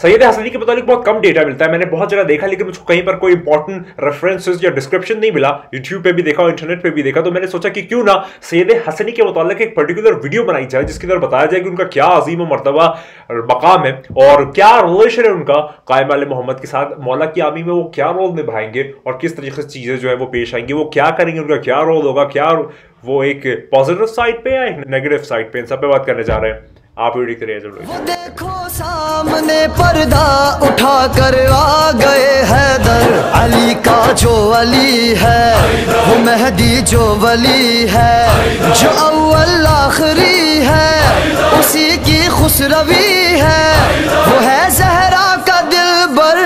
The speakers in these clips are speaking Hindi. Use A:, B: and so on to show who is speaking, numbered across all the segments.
A: सैयद हसनी के मुताबिक बहुत कम डेटा मिलता है, मैंने बहुत जगह देखा लेकिन मुझको कहीं पर कोई इंपॉर्टेंट रेफरेंसेस या डिस्क्रिप्शन नहीं मिला। यूट्यूब पे भी देखा और इंटरनेट पे भी देखा, तो मैंने सोचा कि क्यों ना सैयद हसनी के मुताबिक एक पर्टिकुलर वीडियो बनाई जाए जिसके अंदर बताया जाए कि उनका क्या अजीम मर्तबा मकाम है और क्या रिलेशन है उनका कायम आले मोहम्मद के साथ। मौला की आर्मी में वो क्या रोल निभाएंगे और किस तरीके से चीजें जो है वो पेश आएंगी, वो क्या करेंगे, उनका क्या रोल होगा, क्या वो एक पॉजिटिव साइड पे या एक नेगेटिव साइड पे, इन सब पे बात करने जा रहे हैं। आप वीडियो देखते रहिए।
B: वो देखो सामने पर्दा उठा कर आ गए हैदर, अली का जो अली है वो मेहदी जो वली है, जो अव्वल आखिरी है उसी की खुसरवी है, वो है ज़हरा का दिलबर।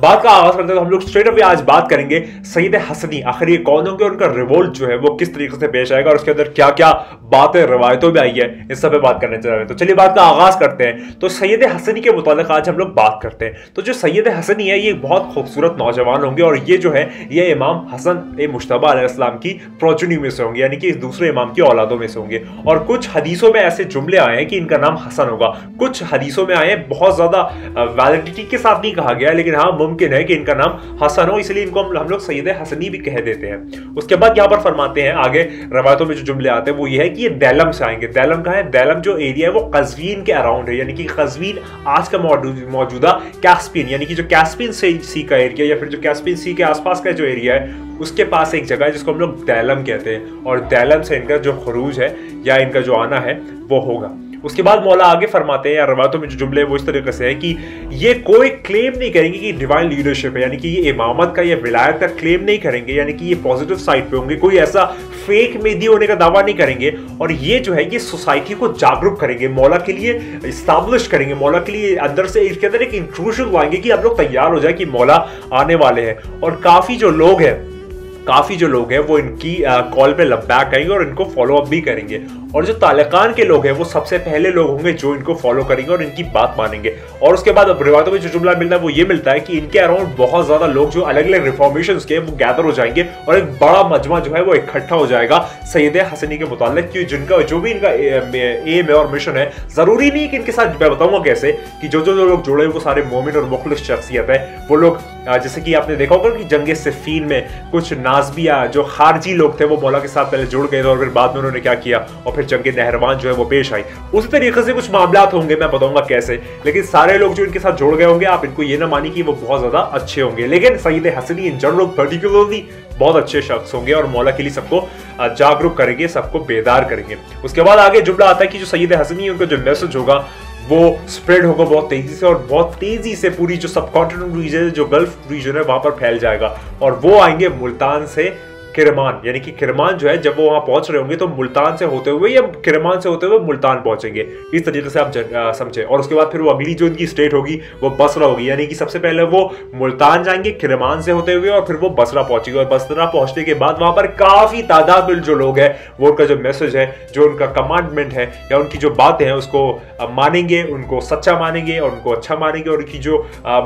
A: बात का आगाज करते हैं तो हम लोग स्ट्रेट अवे आज बात करेंगे सैयद हसनी, आखिर ये कौन होंगे, उनका रिवोल्ट जो है वो किस तरीके से पेश आएगा और उसके अंदर क्या क्या बातें रवायतों में आई है, इस सब पे बात करने जा रहे हैं। तो चलिए बात का आगाज करते हैं। तो सैयद हसनी के मुतालिक आज हम लोग बात करते हैं। तो जो सैयद हसनी है ये बहुत खूबसूरत नौजवान होंगे और ये जो है ये इमाम हसन मुश्तबा अलैहिस्सलाम की प्रोजनी में से होंगे, यानी कि इस दूसरे इमाम की औलादों में से होंगे। और कुछ हदीसों में ऐसे जुमले आए हैं कि इनका नाम हसन होगा, कुछ हदीसों में आए हैं, बहुत ज्यादा वैलिडिटी के साथ नहीं कहा गया लेकिन हाँ मुमकिन है कि इनका नाम हसन हो, इसलिए इनको हम लोग सैयद हसनी भी कह देते हैं। उसके बाद यहाँ पर फरमाते हैं आगे रवायतों में जो जुमले आते हैं वो ये है कि ये दैलम से आएंगे। दैलम कहाँ है? दैलम जो एरिया है वो कज़वीन के अराउंड है, यानी कि कज़वीन आज का मौजूदा कैस्पियन, यानी कि जो कैस्पियन सी का एरिया या फिर जो कैस्पियन सी के आसपास का जो एरिया है उसके पास एक जगह है जिसको हम लोग दैलम कहते हैं और दैलम से इनका जो खरूज है या इनका जो आना है वो होगा। उसके बाद मौला आगे फरमाते हैं या रवायतों में जो जुमले वो इस तरीके से है कि ये कोई क्लेम नहीं करेंगे कि डिवाइन लीडरशिप है, यानी कि ये इमामत का या विलायत का क्लेम नहीं करेंगे, यानी कि ये पॉजिटिव साइड पे होंगे, कोई ऐसा फेक मेहदी होने का दावा नहीं करेंगे। और ये जो है ये सोसाइटी को जागरूक करेंगे, मौला के लिए इस्ताब्लिश करेंगे, मौला के लिए अंदर से इसके अंदर एक इंट्रूजन लाएंगे कि आप लोग तैयार हो जाए कि मौला आने वाले हैं। और काफी जो लोग हैं वो इनकी कॉल पे लब्बैक करेंगे और इनको फॉलो अप भी करेंगे। और जो तालिकान के लोग हैं वो सबसे पहले लोग होंगे जो इनको फॉलो करेंगे और इनकी बात मानेंगे। और उसके बाद अब रिवायतों में जो जुमला मिलता है वो ये मिलता है कि इनके अराउंड बहुत ज्यादा लोग जो अलग अलग रिफॉर्मेशंस के वो गैदर हो जाएंगे और एक बड़ा मजमा जो है वो इकट्ठा हो जाएगा सैयद हसनी के मुतालिक, कि जिनका जो भी इनका एम है और मिशन है, जरूरी नहीं कि इनके साथ मैं बताऊंगा कैसे कि जो लोग जुड़े वो सारे मोमिन और मुखलिस शख्सियत है। वो लोग जैसे कि आपने देखा होगा कि जंगे सिफ़ीन में कुछ नाज़बिया जो खारजी लोग थे वो मौला के साथ पहले जुड़ गए थे और फिर बाद में उन्होंने क्या किया और फिर जंगे नहरवान जो है वो पेश आई। उसी तरीके से कुछ मामलात होंगे, मैं बताऊंगा कैसे, लेकिन सारे लोग जो इनके साथ जुड़ गए होंगे आप इनको ये ना मानिए कि वो बहुत ज्यादा अच्छे होंगे, लेकिन Syed Hasani in general particularly बहुत अच्छे शख्स होंगे और मौला के लिए सबको जागरूक करेंगे, सबको बेदार करेंगे। उसके बाद आगे जुमला आता है कि जो सैयद हसनी उनका जो मैसेज होगा वो स्प्रेड होगा बहुत तेजी से और बहुत तेजी से पूरी जो सबकॉन्टिनेंट रीजन है, जो गल्फ रीजन है वहां पर फैल जाएगा। और वो आएंगे मुल्तान से किरमान, यानी कि किरमान जो है जब वो वहां पहुंच रहे होंगे तो मुल्तान से होते हुए या किरमान से होते हुए मुल्तान पहुंचेंगे, इस तरीके से आप समझे। और उसके बाद फिर वो अगली जो इनकी स्टेट होगी वो बसरा होगी, यानी कि सबसे पहले वो मुल्तान जाएंगे किरमान से होते हुए और फिर वो बसरा पहुंचेंगे। और बसरा पहुंचने के बाद वहां पर काफी तादाद में जो लोग हैं वो उनका जो मैसेज है, जो उनका कमांडमेंट है या उनकी जो बातें हैं उसको मानेंगे, उनको सच्चा मानेंगे और उनको अच्छा मानेंगे। और उनकी जो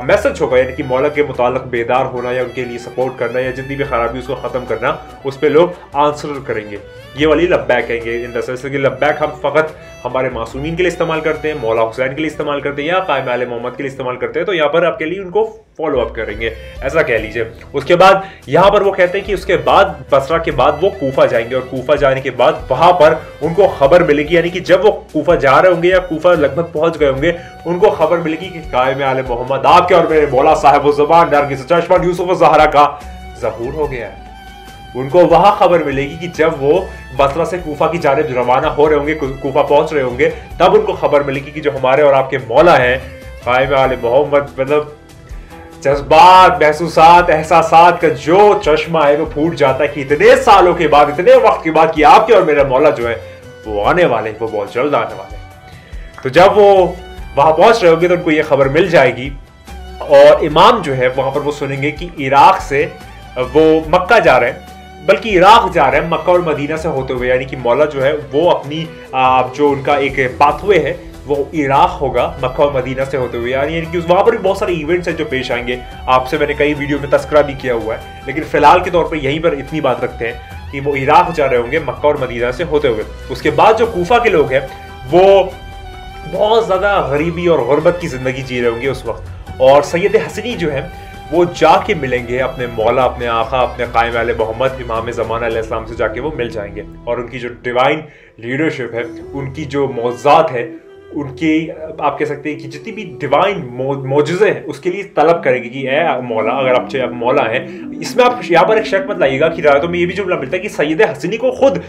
A: मैसेज होगा यानी कि मौला के मुतालिक बेदार होना या उनके लिए सपोर्ट करना या जितनी भी खराबी उसको खत्म करना, उस पे लोग आंसर करेंगे। ये वाली लब्बैक कहेंगे इन द सेंस कि लब्बैक हम फकत हमारे मासूमीन के लिए इस्तेमाल करते हैं, मौला हुसैन के लिए इस्तेमाल करते हैं या कायम आले मोहम्मद के लिए इस्तेमाल करते हैं, तो यहाँ पर आपके लिए उनको फॉलो अप करेंगे, ऐसा कह लीजिए। उसके बाद यहाँ पर वो कहते हैं कि उसके बाद बसरा के बाद वो कूफा जाएंगे और कूफा जाने के बाद वहां पर उनको खबर मिलेगी, यानी कि जब वो कूफा जा रहे होंगे या कूफा लगभग पहुंच गए होंगे उनको खबर मिलेगी कि कायम आले मोहम्मद आपके और मेरे मौला साहिब ज़ुबान नरगिस चश्मा यूसुफ ज़हरा का ज़हूर हो गया है। उनको वहां खबर मिलेगी कि जब वो बसरा से कूफा की जानिब रवाना हो रहे होंगे, कूफा पहुंच रहे होंगे, तब उनको खबर मिलेगी कि जो हमारे और आपके मौला हैं कायम आले मोहम्मद, मतलब जज्बात, महसूसात, एहसासात का जो चश्मा है वो फूट जाता है कि इतने सालों के बाद, इतने वक्त के बाद कि आपके और मेरा मौला जो है वो आने वाले, वो बहुत जल्द आने वाले। तो जब वो वहां पहुंच रहे होंगे तो उनको ये खबर मिल जाएगी और इमाम जो है वहां पर वो सुनेंगे कि इराक से वो मक्का जा रहे हैं, बल्कि इराक जा रहे हैं मक्का और मदीना से होते हुए, यानी कि मौला जो है वो अपनी जो उनका एक पाथवे है वो इराक होगा मक्का और मदीना से होते हुए, यानी कि वहां पर भी बहुत सारे इवेंट्स हैं जो पेश आएंगे। आपसे मैंने कई वीडियो में तस्करा भी किया हुआ है, लेकिन फिलहाल के तौर पर यहीं पर इतनी बात रखते हैं कि वो इराक जा रहे होंगे मक्का और मदीना से होते हुए। उसके बाद जो कूफा के लोग हैं वो बहुत ज़्यादा गरीबी और गुर्बत की ज़िंदगी जी रहे होंगे उस वक्त। और सैयद हसनी जो है वो जाके मिलेंगे अपने मौला, अपने आका, अपने कायम वाले मोहम्मद इमाम ज़माना अलैहिस्सलाम से जाके वो मिल जाएंगे और उनकी जो डिवाइन लीडरशिप है, उनकी जो मौज़ात है, उनकी आप कह सकते हैं कि जितनी भी डिवाइन मौजज़े हैं उसके लिए तलब करेंगे कि ए मौला, अगर आप मौला हैं। इसमें आप यहाँ पर एक शक मत लाइएगा कि रायतों में ये भी जुमला मिलता है कि सैयद हसनी को खुद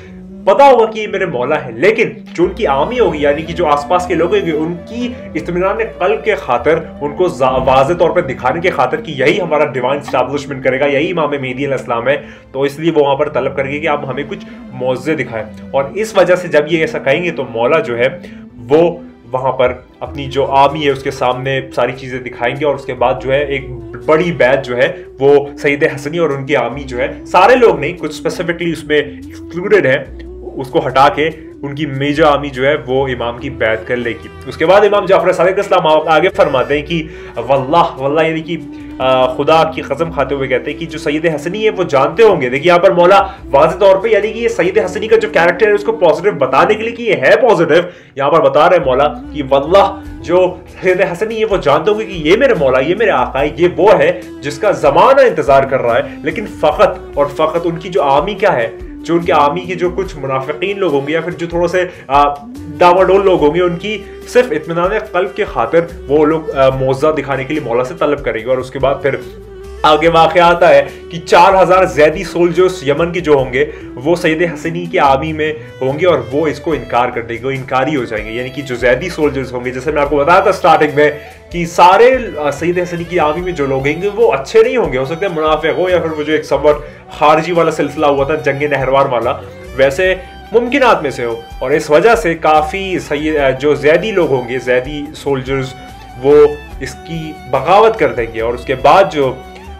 A: पता होगा कि ये मेरे मौला है, लेकिन जो उनकी आमी होगी यानी कि जो आसपास के लोग होंगे उनकी इत्मीनान क़ल्ब के खातिर, उनको वाज़े तौर पर दिखाने के खातिर कि यही हमारा डिवाइन स्टैब्लिशमेंट करेगा, यही इमाम मेहदी अलैहिस्सलाम है, तो इसलिए वो वहाँ पर तलब करेंगे कि आप हमें कुछ मौज़े दिखाएं। और इस वजह से जब ये ऐसा कहेंगे तो मौला जो है वो वहाँ पर अपनी जो आर्मी है उसके सामने सारी चीज़ें दिखाएंगे और उसके बाद जो है एक बड़ी बैच जो है वो सैयद हसनी और उनकी आर्मी जो है, सारे लोग नहीं, कुछ स्पेसिफिकली उसमें एक्सक्लूडेड है, उसको हटा के उनकी मेजर आर्मी जो है वो इमाम की बैत कर लेगी। उसके बाद इमाम जाफर सादिक इस्लाम आगे फरमाते हैं कि वल्लाह वल्लाह यानी कि खुदा की कसम खाते हुए कहते हैं कि जो सैयद हसनी है वो जानते होंगे। देखिए यहाँ पर मौला वाज़ेह तौर पे यानी कि ये सैयद हसनी का जो कैरेक्टर है उसको पॉजिटिव बताने के लिए कि ये है पॉजिटिव, यहाँ पर बता रहे हैं मौला कि वल्लाह जो सैयद हसनी है वो जानते होंगे कि ये मेरे मौला, ये मेरे आका है, ये वो है जिसका ज़माना इंतजार कर रहा है। लेकिन फ़कत और फ़कत उनकी जो आर्मी क्या है, जो उनके आर्मी के जो कुछ मुनाफिकीन लोग होंगे या फिर जो थोड़े से डावाडोल लोग होंगे, उनकी सिर्फ इत्मीनान क़ल्ब के खातिर वो लोग मौज़ा दिखाने के लिए मौला से तलब करेंगे। और उसके बाद फिर आगे वाक़या आता है कि 4000 ज़ैदी सोल्जर्स यमन के जो होंगे वो सैयद हसनी की आर्मी में होंगे और वो इसको इनकार कर देंगे, वो इनकारी हो जाएंगे। यानी कि जो ज़ैदी सोल्जर्स होंगे, जैसे मैं आपको बताया था स्टार्टिंग में कि सारे सैयद हसनी की आर्मी में जो लोग होंगे वो अच्छे नहीं होंगे, हो सकते हैं मुनाफिक हो या फिर वो जो एक समवट खारजी वाला सिलसिला हुआ था जंग नहरवार वाला, वैसे मुमकिनात में से हो। और इस वजह से काफ़ी जो ज़ैदी लोग होंगे, ज़ैदी सोल्जर्स, वो इसकी बगावत कर देंगे। और उसके बाद जो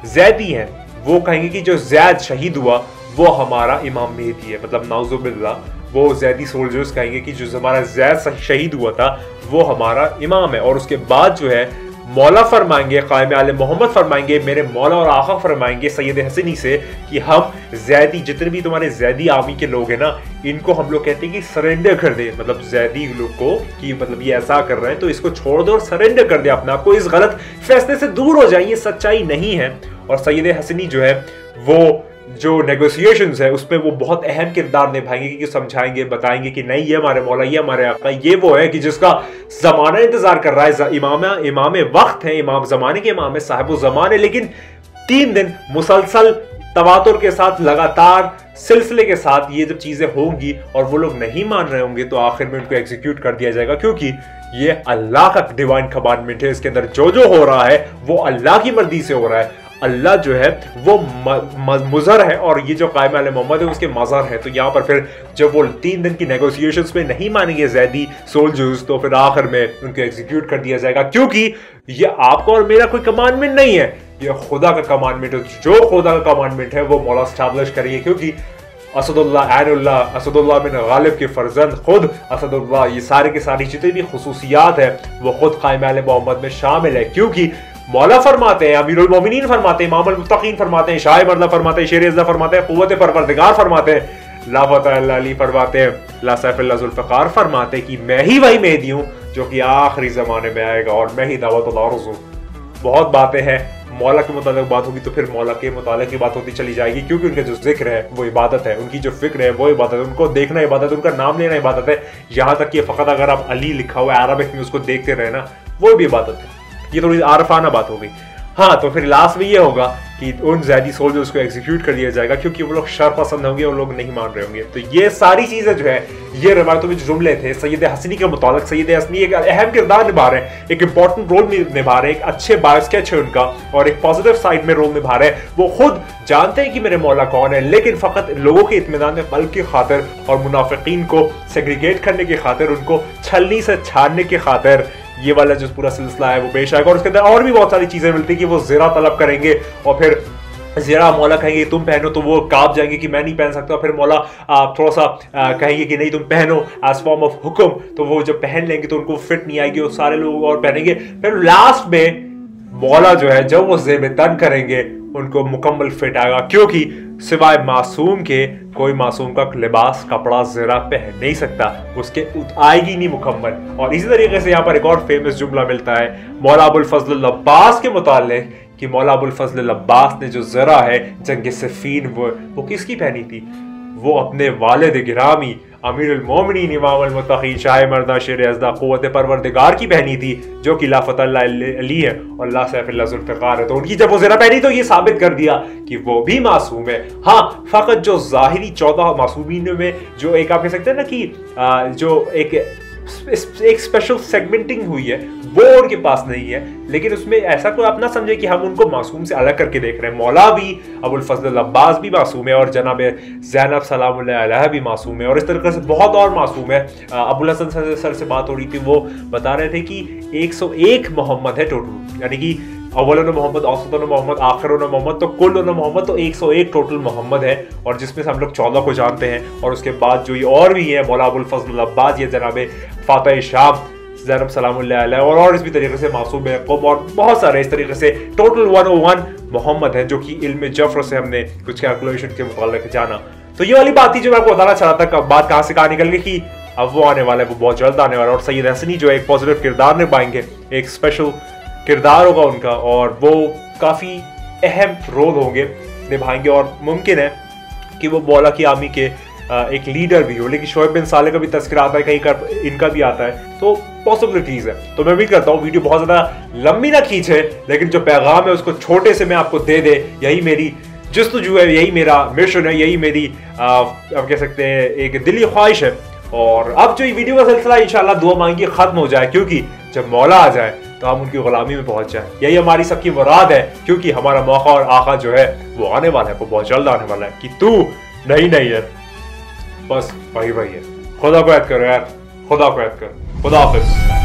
A: ज़ैदी हैं वो कहेंगे कि जो ज़ैद शहीद हुआ वो हमारा इमाम मेहदी है, मतलब नाउज़ुबिल्लाह, वो ज़ैदी सोल्जर्स कहेंगे कि जो हमारा ज़ैद शहीद हुआ था वो हमारा इमाम है। और उसके बाद जो है मौला फरमाएंगे, कायम आले मोहम्मद फरमाएंगे, मेरे मौला और आका फरमाएंगे सैयद हसनी से कि हम ज़ैदी, जितने भी तुम्हारे ज़ैदी आर्मी के लोग हैं ना, इनको हम लोग कहते हैं कि सरेंडर कर दे, मतलब ज़ैदी लोग को कि मतलब ये ऐसा कर रहे हैं तो इसको छोड़ दो और सरेंडर कर दे अपने आप को, इस गलत फैसले से दूर हो जाए, ये सच्चाई नहीं है। और सैयद हसनी जो है वो जो नेगोशिएशंस है उसमें वो बहुत अहम किरदार निभाएंगे कि समझाएंगे, बताएंगे कि नहीं ये हमारे मौला, ये हमारे आका, ये वो है कि जिसका ज़माना इंतजार कर रहा है, इमाम वक्त है, इमाम ज़माने के इमाम है, साहिब ज़माने। लेकिन 3 दिन मुसलसल तवातुर के साथ, लगातार सिलसिले के साथ ये जब चीज़ें होंगी और वो लोग नहीं मान रहे होंगे तो आखिर में उनको एग्जीक्यूट कर दिया जाएगा, क्योंकि ये अल्लाह का डिवाइन कमांडमेंट है। इसके अंदर जो जो हो रहा है वो अल्लाह की मर्जी से हो रहा है। अल्लाह जो है वो मुज़र है और ये जो कायम आले मोहम्मद है उसके मज़र है। तो यहाँ पर फिर जब वो 3 दिन की नेगोशिएशंस में नहीं मानेंगे ज़ैदी सोल्जर्स, तो फिर आखिर में उनको एग्जीक्यूट कर दिया जाएगा, क्योंकि ये आपका और मेरा कोई कमांडमेंट नहीं है, ये खुदा का कमांडमेंट है। जो खुदा का कमांडमेंट है वो मौला स्टैब्लिश करेंगे, क्योंकि असदुल्लाह बिन गालिब के फर्जंद खुद असदुल्लाह, ये सारे के सारी जितनी भी खुसूसियात है वो खुद कायम आले मोहम्मद में शामिल है। क्योंकि मौला फरमाते हैं, अमीरुल मोमिनीन फरमाते हैं, इमामुल मुत्तकीन फरमाते हैं, शाह मर्दा फरमाते हैं, शेर इज़्ज़त फरमाते हैं, कुव्वत परवरदिगार फरमाते हैं, ला फतह इल्ला अली फरमाते हैं, ला सैफ इल्ला ज़ुल्फ़िकार फरमाते हैं कि मैं ही वही मेहदी हूँ जो कि आखिरी ज़माने में आएगा और मैं ही दावतुल अर्ज़ हूँ। बहुत बातें हैं, मौला के मुतालिक बात होगी तो फिर मौला के मुतालिक की बात होती चली जाएगी, क्योंकि उनका जो जिक्र है वो इबादत है, उनकी जो फिक्र है वो इबादत है, उनको देखना इबादत है, उनका नाम लेना इबादत है। यहाँ तक कि फ़कत अगर आप अली लिखा हुआ है अरबिक में उसको देखते रहे ना, वो भी इबादत है। ये थोड़ी आरफाना बात हो गई। हाँ, तो फिर लास्ट में ये होगा कि उन ज़ैदी सोल्जर्स को एग्जीक्यूट कर दिया जाएगा, क्योंकि वो लोग शर पसंद होंगे और लोग नहीं मान रहे होंगे। तो ये सारी चीज़ें जो है, ये रवायतों में जो जुमले थे सैयद हसनी के मुतालिक, सैयद हसनी एक अहम किरदार निभा रहे हैं, एक इंपॉर्टेंट रोल निभा रहे हैं, एक अच्छे बायोस्केच है उनका और एक पॉजिटिव साइड में रोल निभा रहे हैं। वो खुद जानते हैं कि मेरे मौला कौन है, लेकिन फ़कत लोगों के इत्मीनान क़ल्ब की खातिर और मुनाफिकीन को सेग्रीगेट करने की खातिर, उनको छलनी से छानने की खातिर ये वाला जो पूरा सिलसिला है वो पेश आएगा। और उसके अंदर और भी बहुत सारी चीज़ें मिलती है कि वो ज़रा तलब करेंगे और फिर ज़रा मौला कहेंगे तुम पहनो तो वो काँप जाएंगे कि मैं नहीं पहन सकता, फिर मौला थोड़ा सा कहेंगे कि नहीं तुम पहनो एज फॉर्म ऑफ हुक्म, तो वो जब पहन लेंगे तो उनको फिट नहीं आएगी और सारे लोग और पहनेंगे। फिर लास्ट में मौला जो है जब वो ज़ेब तन करेंगे उनको मुकम्मल फिट आएगा, क्योंकि सिवाय मासूम के कोई मासूम का लिबास कपड़ा ज़रा पहन नहीं सकता, उसके आएगी नहीं मुकम्मल। और इसी तरीके से यहाँ पर एक और फेमस जुमला मिलता है मौला अबुल फजल अब्बास के मुताल्लिक कि मौला अबुल फजल अब्बास ने जो ज़रा है जंग सिफ़ीन वो किसकी पहनी थी? वो अपने वालिद गिरामी अमीरुल मोमिनीन इमाम अल मुत्तकीन शाह मर्दा शेर अज़दा क़ुव्वत परवरदिगार की पहनी थी, जो कि लाफ़त अली है और ला सैफ़िल्लाह ज़ुल्फ़िकार है। तो उनकी जब वो ज़रा पहनी तो ये साबित कर दिया कि वो भी मासूम है। हाँ, फ़कत जो ज़ाहिरी 14 मासूमीन में जो एक आप कह सकते हैं ना कि जो एक स्पेशल सेगमेंटिंग हुई है वो उनके पास नहीं है, लेकिन उसमें ऐसा कोई आप ना समझे कि हम उनको मासूम से अलग करके देख रहे हैं। मौला भी अबुल फजल अब्बास भी मासूम है और जनाब ज़ैनब सलामुल्लाह अलैहा भी मासूम है और इस तरीके से बहुत और मासूम है। अबुल हसन सर से बात हो रही थी, वो बता रहे थे कि 101 मोहम्मद है टोटल, यानी कि अव्वलन मोहम्मद, औसतन मोहम्मद, आखिरन मोहम्मद, तो कुल्लन मोहम्मद, तो 101 टोटल मोहम्मद है और जिसमें से हम लोग 14 को जानते हैं। और उसके बाद जो ये और भी है मौला अबुल फजल अब्बास, ये जनाब फातिह शाम ज़ैनब सलामुल्लाह अलैहा और इस भी तरीके से मासूम याकूब और बहुत सारे इस तरीके से टोटल 101 मोहम्मद है, जो कि इल्म जफ़र से हमने कुछ कैलकुलेशन के मुताबिक जाना। तो ये वाली बात थी जो मैं आपको बताना चाह रहा था। बात कहाँ से कहाँ निकल गई कि अब वो आने वाला है, वो बहुत जल्द आने वाला है और सैयद हसनी जो एक पॉजिटिव किरदार निभाएंगे, एक स्पेशल किरदार होगा उनका और वो काफ़ी अहम रोल होंगे निभाएंगे और मुमकिन है कि वो मौला की आर्मी के एक लीडर भी हो। लेकिन शोएब बिन साले का भी तस्करा आता है, कहीं का इनका भी आता है, तो पॉसिबिलिटीज है। तो मैं उम्मीद करता हूँ वीडियो बहुत ज़्यादा लंबी ना खींचे, लेकिन जो पैगाम है उसको छोटे से मैं आपको दे दे, यही मेरी जस्तजू है, यही मेरा मिशन है, यही मेरी आप कह सकते हैं एक दिली ख्वाहिश है। और अब जो ये वीडियो का सिलसिला इंशाल्लाह दुआ मांगी खत्म हो जाए, क्योंकि जब मौला आ जाए तो हम उनकी गुलामी में पहुंच जाए, यही हमारी सबकी मुराद है। क्योंकि हमारा मौका और आका जो है वो आने वाला है, वो बहुत जल्द आने वाला है कि तू नहीं है, बस वही है। खुदा को याद करो यार, खुदा को याद करो। खुदा हाफिज़।